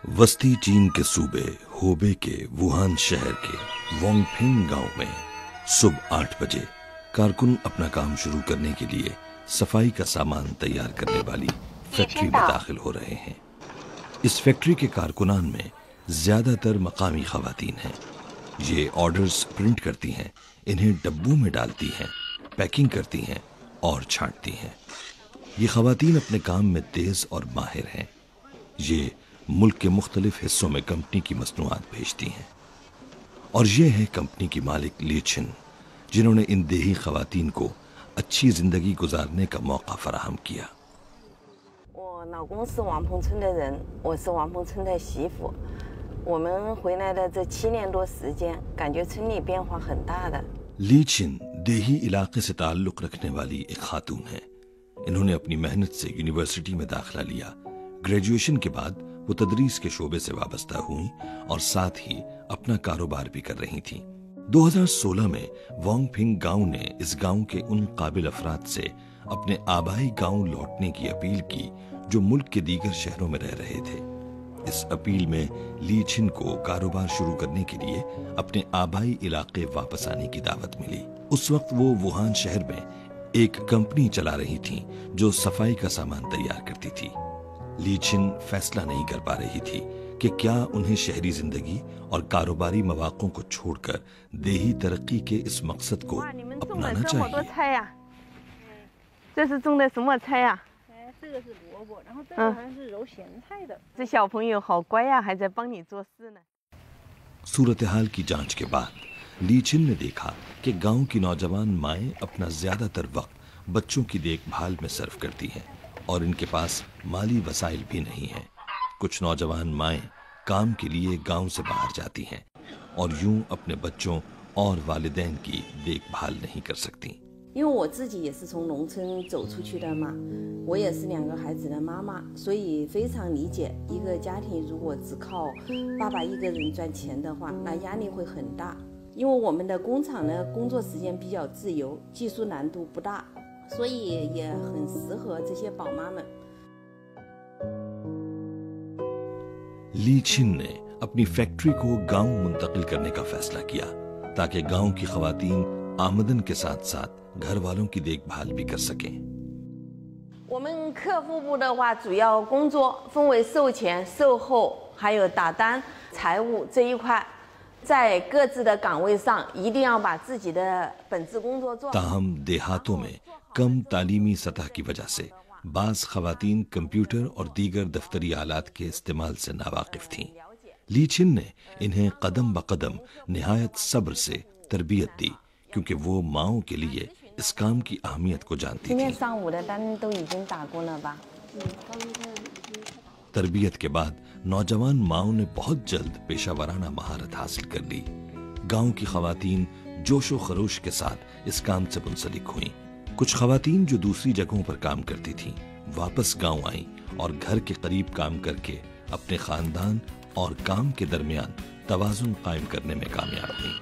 वस्ती चीन के सूबे होबे के वुहान शहर के वोंगफिंग गांव में सुबह 8 बजे कारकुन अपना काम शुरू करने के लिए सफाई का सामान तैयार करने वाली फैक्ट्री में दाखिल हो रहे हैं। इस फैक्ट्री के कारकुनान में ज्यादातर मकामी खवातीन हैं। ये ऑर्डर्स प्रिंट करती हैं, इन्हें डब्बों में डालती हैं, पैकिंग करती हैं और छांटती हैं। ये खवातीन अपने काम में तेज और माहिर हैं। ये मुल्क के मुख्तलिफ हिस्सों में कंपनी की मसनूआत भेजती हैं। और ये है कंपनी की मालिक ली छिन, जिन्होंने इन देही खवातीन को अच्छी जिंदगी गुजारने का मौका फराहम किया। 我老公是王鹏村的人，我是王鹏村的媳妇。我们回来的这7年多时间，感觉村里变化很大的。 ली छिन देही इलाके से ताल्लुक रखने वाली एक खातून है। इन्होंने अपनी मेहनत से यूनिवर्सिटी में दाखिला लिया। ग्रेजुएशन के बाद वो तदरीस के शोबे से वाबस्ता हुई और साथ ही अपना कारोबार भी कर रही थी। 2016 में वोंगफिंग गांव ने इस गांव के उन काबिल अफराद से अपने आबाई गांव लौटने की अपील की जो मुल्क के दीगर शहरों में रह रहे थे। इस अपील में ली छिन को कारोबार शुरू करने के लिए अपने आबाई इलाके वापस आने की दावत मिली। उस वक्त वो वुहान शहर में एक कंपनी चला रही थी जो सफाई का सामान तैयार करती थी। ली छिन फैसला नहीं कर पा रही थी कि क्या उन्हें शहरी जिंदगी और कारोबारी मौक़ों को छोड़कर देही तरक्की के इस मकसद को अपनाना चाहिए। 这是种的什么菜呀？这个是萝卜，然后这个好像是揉咸菜的。这小朋友好乖呀，还在帮你做事呢。 सूरत हाल की जांच के बाद ली छिन ने देखा कि गांव की नौजवान माएं अपना ज्यादातर वक्त बच्चों की देखभाल में सर्फ करती हैं और इनके पास माली वसाइल भी नहीं है। कुछ नौजवान माएं काम के लिए गांव से बाहर जाती हैं और यूं अपने बच्चों और वालिदैन की देखभाल नहीं कर सकती। 因为我自己也是从农村走出去的嘛，我也是2个孩子的妈妈，所以非常理解一个家庭如果只靠爸爸一个人赚钱的话，那压力会很大。因为我们的工厂呢，工作时间比较自由，技术难度不大，所以也很适合这些宝妈们。 ली छिन ने अपनी फैक्ट्री को गांव मुंतकिल करने का फैसला किया ताकि गांव की खवातीन आमदन के साथ साथ घर वालों की देखभाल भी कर सकें। 我们客户部的话，主要工作分为售前、售后，还有打单、财务这一块，在各自的岗位上一定要把自己的本职工作做好。 ताहम देहातों में कम तालीमी सतह की वजह से बास खवातीन कंप्यूटर और दीगर दफ्तरी आलात के इस्तेमाल से नावाकिफ थीं। ली छिन ने इन्हें कदम ब कदम निहायत सब्र से तरबियत दी क्योंकि वो माओं के लिए इस काम की अहमियत को जानती 今天 थी। 上午的单都已经打过了吧？ तरबियत के बाद नौजवान माओं ने बहुत जल्द पेशा वराना महारत हासिल कर ली। गांव की खवातीन जोशो खरोश के साथ इस काम से मुंसलिक हुईं। कुछ खवातीन जो दूसरी जगहों पर काम करती थीं वापस गांव आईं और घर के करीब काम करके अपने खानदान और काम के दरमियान तवाजुन कायम करने में कामयाब हुईं।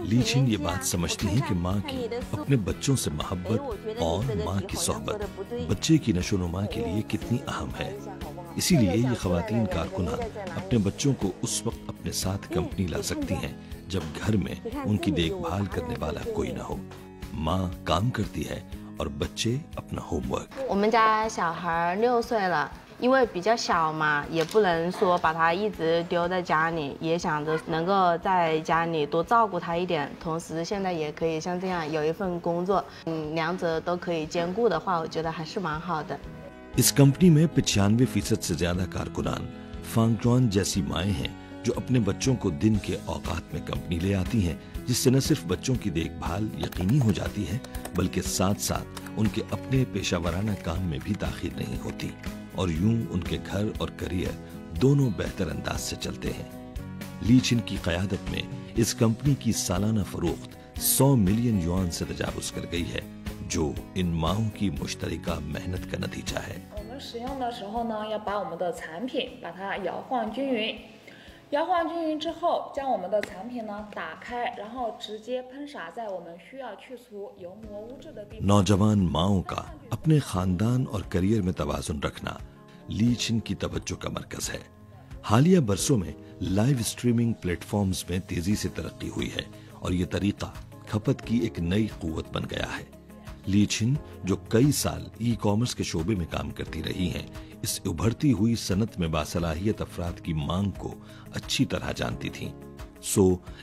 ली छिन ये बात समझती हैं कि माँ की अपने बच्चों से मोहब्बत और माँ की सोहबत बच्चे की नशोनुमा के लिए कितनी अहम है। इसीलिए ये खवातीन कारकुनान अपने बच्चों को उस वक्त अपने साथ कंपनी ला सकती हैं जब घर में उनकी देखभाल करने वाला कोई न हो। माँ काम करती है और बच्चे अपना होमवर्क। 我们家小孩6岁了，因为比较小嘛，也不能说把他一直丢在家里，也想着能够在家里多照顾他一点，同时现在也可以像这样有一份工作，两者都可以兼顾的话，我觉得还是蛮好的。 इस कंपनी में 95% से ज्यादा कारकुनान फांगट्वान जैसी माएं हैं जो अपने बच्चों को दिन के औकात में कंपनी ले आती हैं, जिससे न सिर्फ बच्चों की देखभाल यकीनी हो जाती है बल्कि साथ साथ उनके अपने पेशावराना काम में भी दाखिल नहीं होती और यूं उनके घर और करियर दोनों बेहतर अंदाज से चलते हैं। ली छिन की क़यादत में इस कंपनी की सालाना फरोख्त 100 मिलियन युआन से तजावुज कर गई है, जो इन माओं की मुश्तरका मेहनत का नतीजा है। 我们使用的时候呢，要把我们的产品把它摇晃均匀，摇晃均匀之后，将我们的产品呢打开，然后直接喷洒在我们需要去除油膜污渍的地方。 नौजवान माओं का अपने खानदान और करियर में तवाजुन रखना ली छिन की तवज्जो का मरकज है। حالیہ برسوں میں لائیو اسٹریمنگ پلیٹ فارمز میں تیزی سے ترقی ہوئی ہے اور یہ طریقہ کھپت کی ایک نئی قوت بن گیا ہے۔ لی چھن جو کئی سال ای کامرس کے شعبے میں کام کرتی رہی ہیں، اس ابھرتی ہوئی صنعت میں باصلاحیت افراد کی مانگ کو اچھی طرح جانتی تھیں۔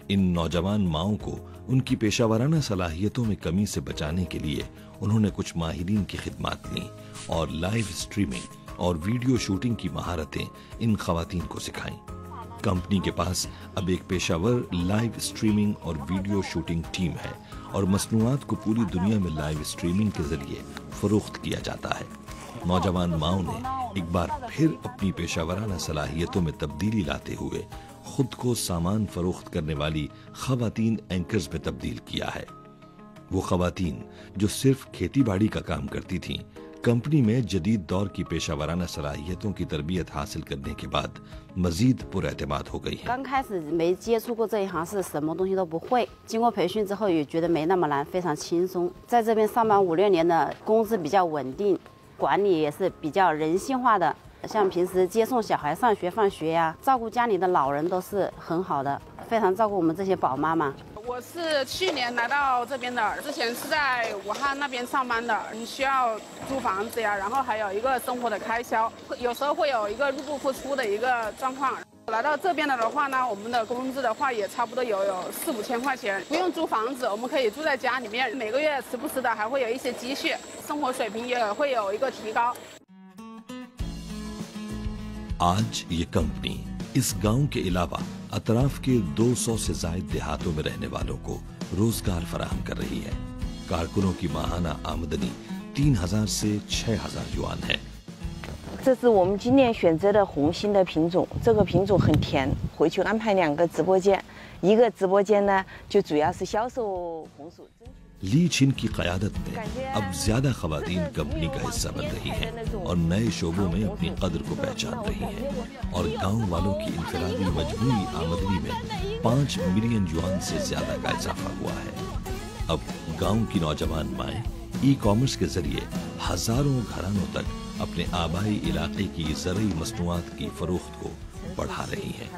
ان نوجوان ماؤں کو ان کی پیشہ ورانہ صلاحیتوں میں کمی سے بچانے کے لیے انہوں نے کچھ ماہرین کی خدمات لیں اور لائیو اسٹریمنگ اور ویڈیو شوٹنگ کی مہارتیں ان خواتین کو سکھائیں۔ کمپنی کے پاس اب ایک پیشہ ور لائیو اسٹریمنگ اور ویڈیو شوٹنگ ٹیم ہے اور مصنوعات کو پوری دنیا میں لائیو اسٹریمنگ کے ذریعے فروخت کیا جاتا ہے۔ نوجوان ماؤں نے ایک بار پھر اپنی پیشہ ورانہ صلاحیتوں میں تبدیلی لاتے ہوئے خود کو سامان فروخت کرنے والی خواتین اینکرز میں تبدیل کیا ہے۔ وہ خواتین جو صرف کھیتی باڑی کا کام کرتی تھیں، کمپنی میں جدید دور کی پیشہ ورانہ صلاحیتوں کی تربیت حاصل کرنے کے بعد مزید پر اعتماد ہو گئی ہیں۔ 刚开始没接触过这一行，是什么东西都不会。经过培训之后，也觉得没那么难，非常轻松。在这边上班5、6年的，工资比较稳定，管理也是比较人性化的。像平时接送小孩上学放学呀，照顾家里的老人都是很好的，非常照顾我们这些宝妈妈。 我是去年来到这边的，之前是在武汉那边上班的，需要租房子呀，然后还有一个生活的开销，有时候会有一个入不敷出的一个状况。来到这边的话呢，我们的工资的话也差不多有4、5千块钱，不用租房子，我们可以住在家里面，每个月时不时的还会有一些积蓄，生活水平也会有一个提高。 آج یہ کمپنی اس گاؤں کے علاوہ اطراف کے 200 سے زائد دیہاتوں میں رہنے والوں کو روزگار فراہم کر رہی ہے۔ کارکنوں کی ماہانہ آمدنی 3000 سے 6000 یوان ہے۔ 这是我们今年选择的红心的品种，这个品种很甜，回去安排2个直播间，一个直播间呢就主要是销售红薯。 لی چھن کی قیادت میں اب زیادہ خواتین کمپنی کا حصہ بن رہی ہیں اور نئے شعبوں میں اپنی قدر کو پہچان رہی ہیں اور گاؤں والوں کی انفرادی مجموعی آمدنی میں 5 ملین یوان سے زیادہ کا اضافہ ہوا ہے۔ اب گاؤں کی نوجوان مائیں ای کامرس کے ذریعے ہزاروں گھرانوں تک اپنے آبائی علاقے کی زرعی مصنوعات کی فروخت کو بڑھا رہی ہیں۔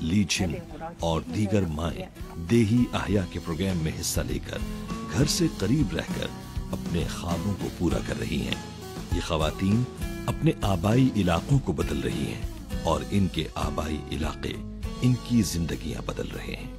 لی چھن اور دیگر مائیں دیہی احیاء کے پروگرام میں حصہ لے کر گھر سے قریب رہ کر اپنے خوابوں کو پورا کر رہی ہیں۔ یہ خواتین اپنے آبائی علاقوں کو بدل رہی ہیں اور ان کے آبائی علاقے ان کی زندگیاں بدل رہے ہیں۔